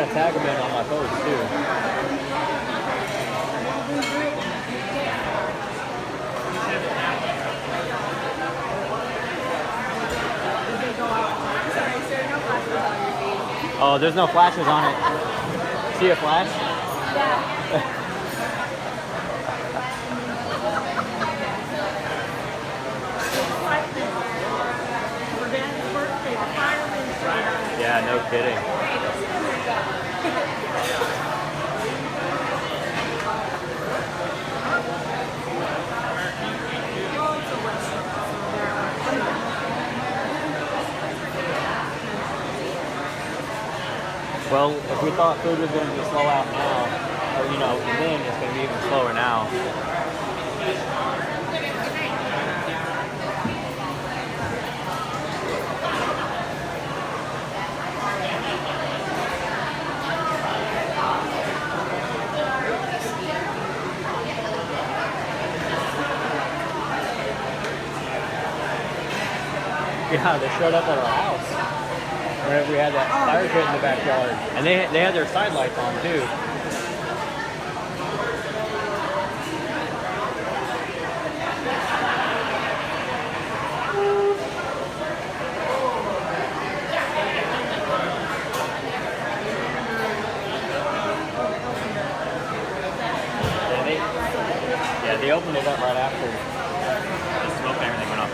gonna tag them in on my post too. Oh, there's no flashes on it. See a flash? Yeah. Yeah, no kidding. Well, if we thought food was going to be slow out now, or then it's going to be even slower now. Yeah, they showed up at our house whenever we had that fire pit in the backyard, and they had their side lights on too. Yeah, they opened it up right after the smoke and everything went up.